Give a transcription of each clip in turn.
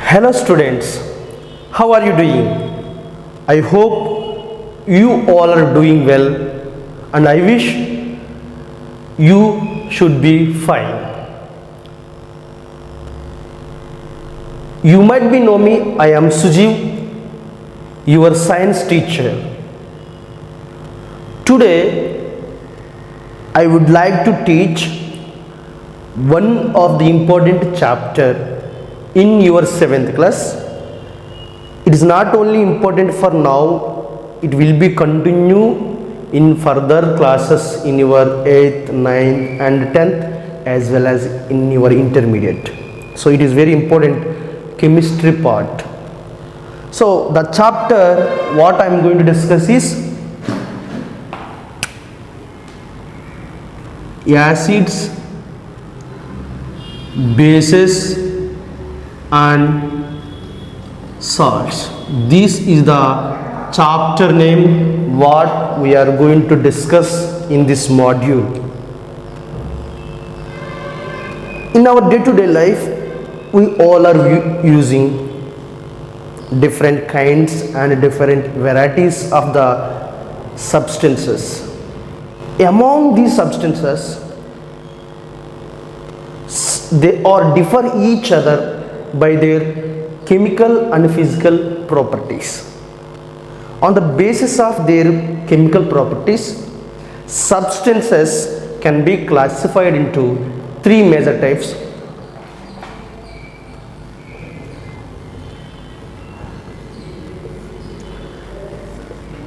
Hello students, how are you doing? I hope you all are doing well and I wish you should be fine. You might be know me, I am Sujeev, your science teacher. Today I would like to teach one of the important chapter in your 7th class. It is not only important for now, it will be continue in further classes in your 8th, 9th and 10th as well as in your intermediate. So it is very important chemistry part. So the chapter what I am going to discuss is acids, bases and salts. This is the chapter name what we are going to discuss in this module. In our day-to-day life, we all are using different kinds and different varieties of the substances. Among these substances, they are differ each other by their chemical and physical properties. On the basis of their chemical properties, substances can be classified into three major types.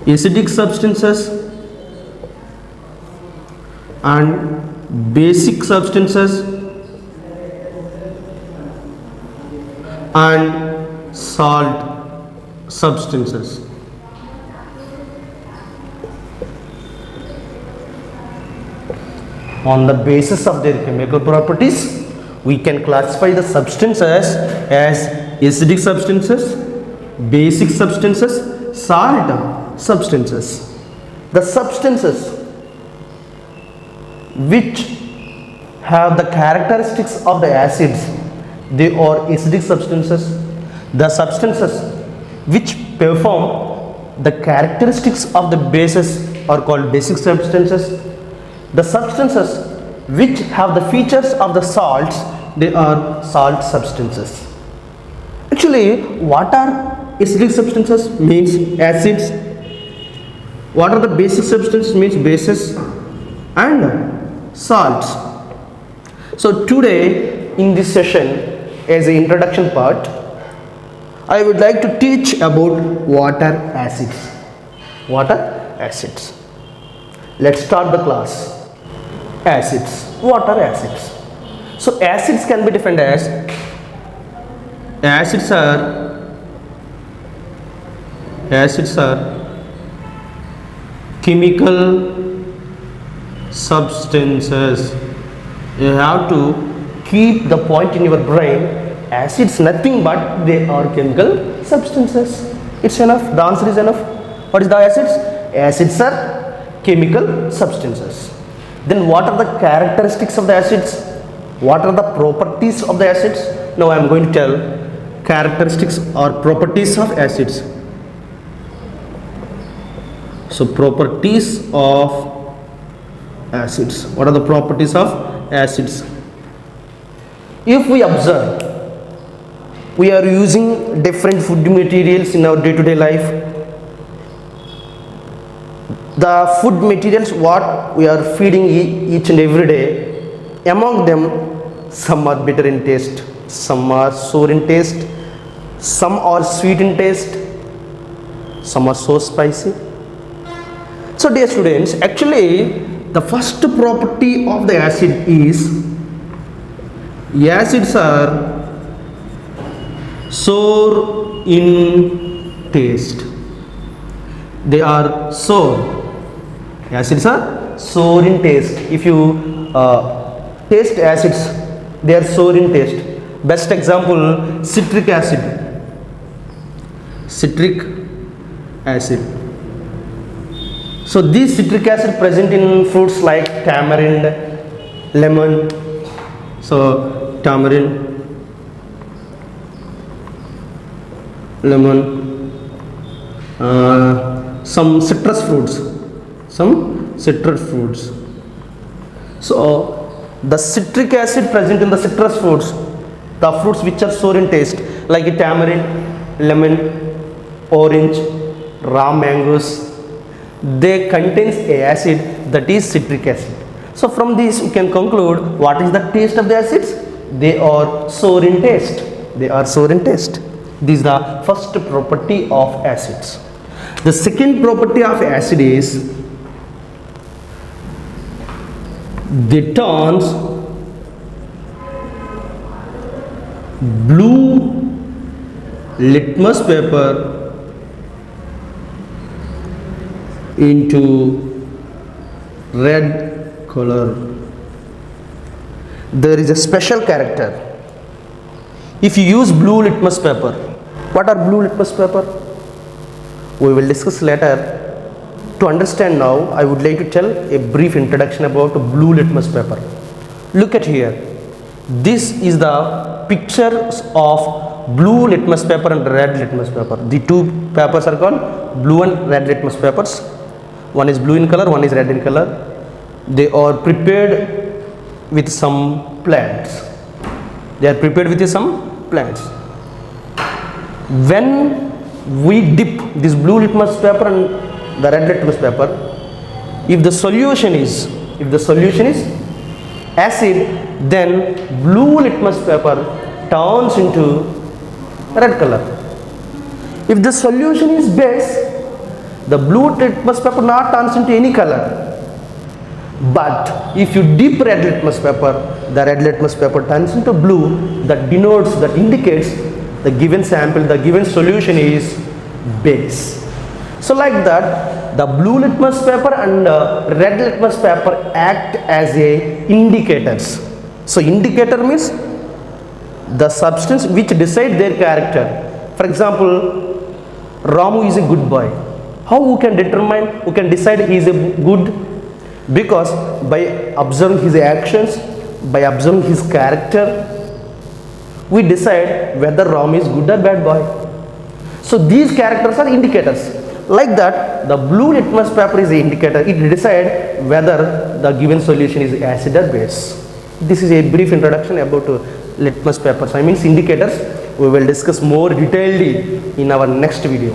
Acidic substances and basic substances and salt substances. On the basis of their chemical properties, we can classify the substances as acidic substances, basic substances, salt substances. The substances which have the characteristics of the acids, they are acidic substances. The substances which perform the characteristics of the bases are called basic substances. The substances which have the features of the salts, they are salt substances. Actually, what are acidic substances? Means acids. What are the basic substances? Means bases and salts. So today in this session, as an introduction part, I would like to teach about water acids. Water acids. Let's start the class. Acids. Water acids. So acids can be defined as acids are chemical substances. You have to keep the point in your brain. Acids nothing but they are chemical substances. It's enough. The answer is enough. What is the acids? Acids are chemical substances. Then what are the characteristics of the acids? What are the properties of the acids? Now I am going to tell characteristics or properties of acids. So properties of acids. What are the properties of acids? If we observe, we are using different food materials in our day-to-day life. The food materials what we are feeding each and every day, among them some are bitter in taste, some are sour in taste, some are sweet in taste, some are so spicy. So dear students, actually the first property of the acid is acids are sour in taste. They are sour. Acids are sour in taste. If you taste acids, they are sour in taste. Best example, citric acid. Citric acid. So this citric acid present in fruits like tamarind, lemon. So tamarind, lemon, some citrus fruits, So the citric acid present in the citrus fruits, the fruits which are sour in taste, like tamarind, lemon, orange, raw mangoes, they contains a acid that is citric acid. So from this we can conclude what is the taste of the acids? They are sour in taste. This is the first property of acids. The second property of acid is they turns blue litmus paper into red color. There is a special character. If you use blue litmus paper, what are blue litmus paper? We will discuss later. To understand now, I would like to tell a brief introduction about blue litmus paper. Look at here. This is the pictures of blue litmus paper and red litmus paper. The two papers are called blue and red litmus papers. One is blue in color, one is red in color. They are prepared with some plants. When we dip this blue litmus paper and the red litmus paper, if the solution is acid, then blue litmus paper turns into red color. If the solution is base, the blue litmus paper not turns into any color. But if you dip red litmus paper, the red litmus paper turns into blue. That indicates the given sample, the given solution is base. So like that, the blue litmus paper and red litmus paper act as indicators. So indicator means the substance which decide their character. For example, Ramu is a good boy. How who can decide he is a good? Because by observing his actions, by observing his character, we decide whether Ram is good or bad boy. So these characters are indicators. Like that, the blue litmus paper is the indicator. It decides whether the given solution is acid or base. This is a brief introduction about litmus papers. Indicators. We will discuss more detailedly in our next video.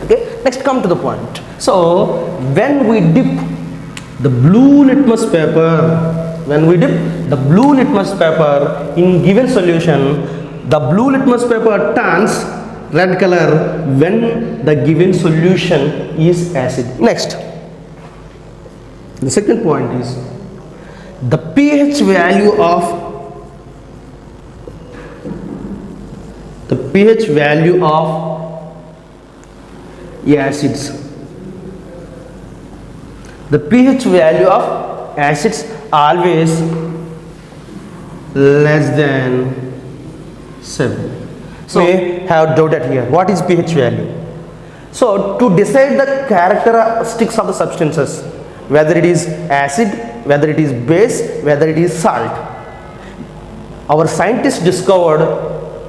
Okay. Next, come to the point. So when we dip the blue litmus paper in given solution, the blue litmus paper turns red color when the given solution is acid. Next, the second point is the pH value of acids. The pH value of acids always less than 7. So we have doubted here. What is pH value? So to decide the characteristics of the substances, whether it is acid, whether it is base, whether it is salt, our scientists discovered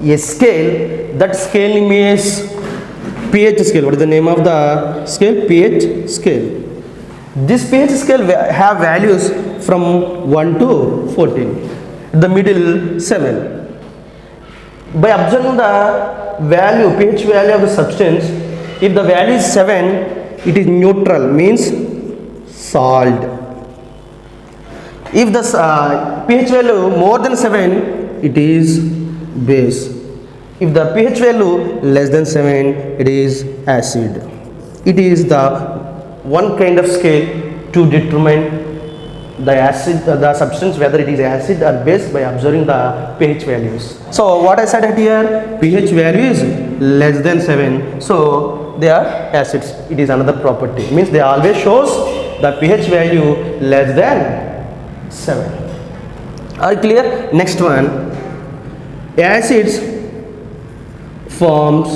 a scale. That scale name is pH scale. What is the name of the scale? pH scale. This pH scale have values from 1 to 14. The middle 7. By observing the pH value of the substance, if the value is 7, it is neutral, means salt. If the pH value more than 7, it is base. If the pH value less than 7, it is acid. It is the one kind of scale to determine the substance whether it is acid or base by observing the pH values. So what I said here, pH value is less than 7, so they are acids. It is another property, means they always shows the pH value less than 7. Are you clear? Next one, acids forms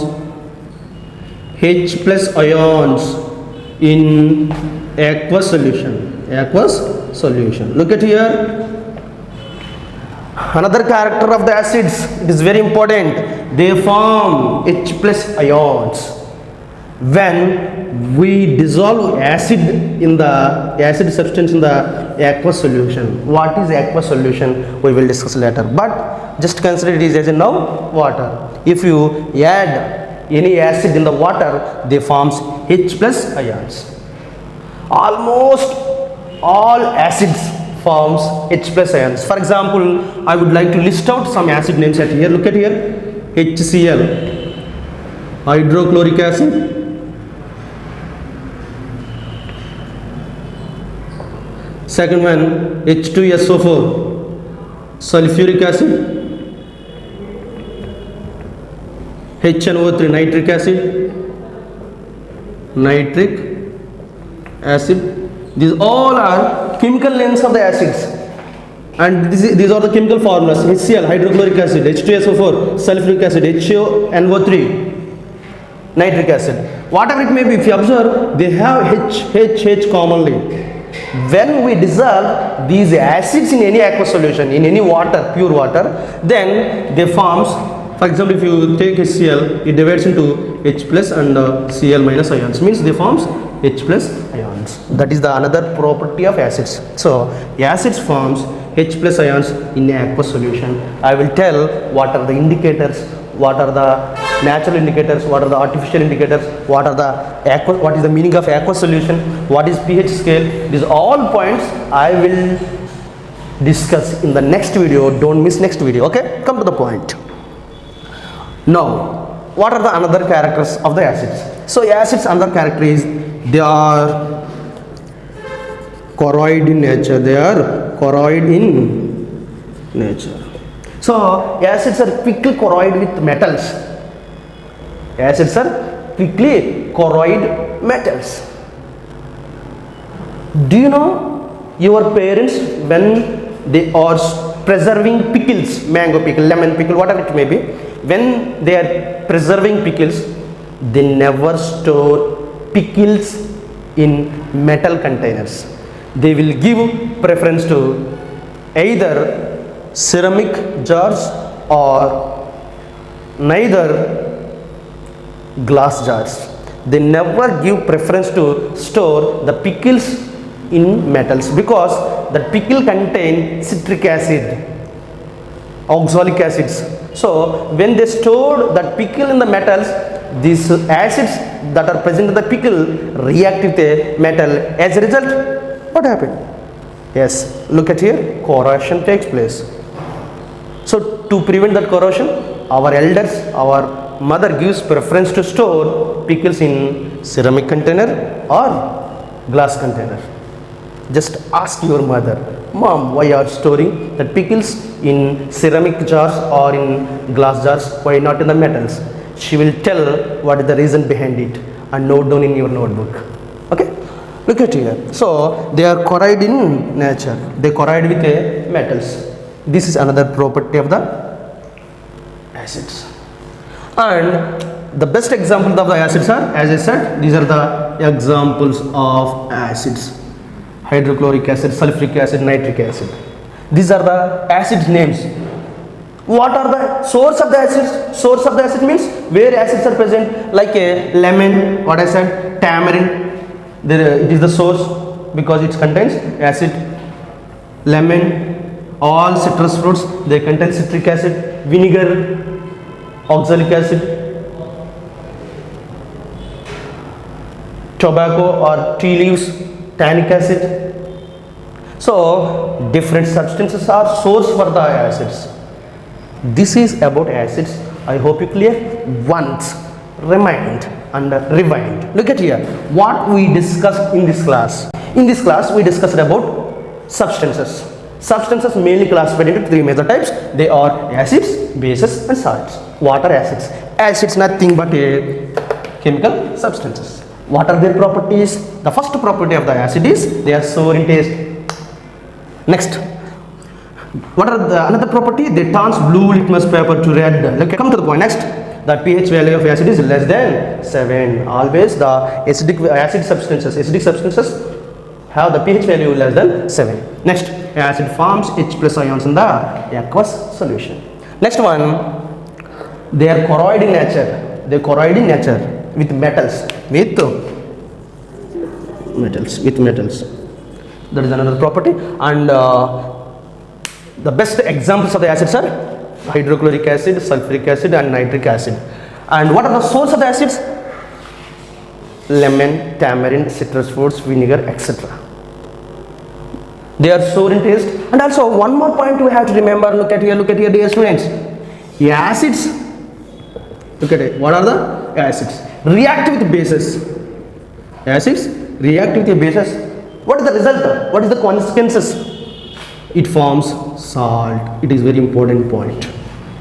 H plus ions in aqueous solution. Look at here. Another character of the acids, it is very important. they form H plus ions. When we dissolve acid in the acid substance in the aqueous solution. What is aqueous solution? We will discuss later. But just consider it is as in now water. If you add any acid in the water, they forms H plus ions. Almost all acids forms H plus ions. For example, I would like to list out some acid names at here. Look at here. HCl, hydrochloric acid. Second one, H2SO4, sulfuric acid. HNO3, nitric acid. These all are chemical names of the acids, and these are the chemical formulas: HCl, hydrochloric acid; H2SO4, sulfuric acid; HNO3, nitric acid. Whatever it may be, if you observe, they have H commonly. When we dissolve these acids in any aqueous solution, in any water, pure water, then they forms. For example, if you take HCl, it divides into H plus and Cl minus ions, means they forms H plus ions. That is the another property of acids. So acids forms H plus ions in aqueous solution. I will tell what are the indicators, what are the natural indicators, what are the artificial indicators, what is the meaning of aqueous solution, what is pH scale. These all points I will discuss in the next video. Don't miss next video. Okay, come to the point. Now, what are the another characters of the acids? So acids another character is they are colloid in nature. So acids are quickly corrode with metals. Acids are quickly corrode metals. Do you know your parents, when they are preserving pickles, mango pickle, lemon pickle, whatever it may be, when they are preserving pickles, they never store pickles in metal containers. They will give preference to either ceramic jars or neither glass jars. They never give preference to store the pickles in metals, because the pickle contain citric acid, oxalic acids. So when they stored that pickle in the metals, these acids that are present in the pickle react with the metal. As a result, what happened? Yes, look at here, corrosion takes place. So to prevent that corrosion, our elders, our mother gives preference to store pickles in ceramic container or glass container. Just ask your mother, Mom, why are you storing the pickles in ceramic jars or in glass jars? Why not in the metals? She will tell what is the reason behind it and note down in your notebook. Okay, look at here. So they are corrode in nature. They corrode with metals. This is another property of the acids. And the best example of the acids are, as I said, these are the examples of acids: hydrochloric acid, sulfuric acid, nitric acid. These are the acid names. What are the source of the acids? Source of the acid means where acids are present, like a lemon, what I said, tamarind. It is the source because it contains acid. Lemon, all citrus fruits, they contain citric acid. Vinegar, oxalic acid. Tobacco or tea leaves, tannic acid. So different substances are source for the acids. This is about acids. I hope you clear. Once remind and rewind. Look at here what we discussed in this class. In this class we discussed about substances. Substances mainly classified into three major types. They are acids, bases and salts. What are acids? Acids nothing but chemical substances. What are their properties? The first property of the acid is they are sour in taste. Next, what are the another property? They turns blue litmus paper to red. Look, come to the point. Next, the pH value of acid is less than 7. Always the acid substances have the pH value less than 7. Next, acid forms H plus ions in the aqueous solution. Next one, They are corroid in nature. They corroid in nature with metals. With metals. That is another property. And the best examples of the acids are hydrochloric acid, sulfuric acid, and nitric acid. And what are the source of the acids? Lemon, tamarind, citrus fruits, vinegar, etc. They are sour in taste. And also one more point we have to remember. Look at here, dear students. Acids. Look at it. What are the acids? React with bases. Acids react with a bases. What is the result? What is the consequences? It forms salt. It is very important point.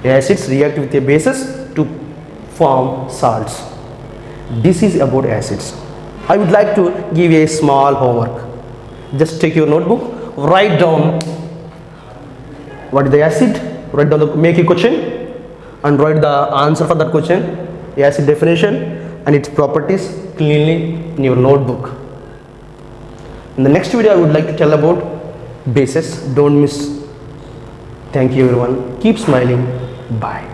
Acids react with a bases to form salts. This is about acids. I would like to give you a small homework. Just take your notebook, write down what is the acid, write down make a question and write the answer for that question, acid definition and its properties cleanly in your notebook. In the next video I would like to tell about bases. Don't miss. Thank you everyone. Keep smiling. Bye.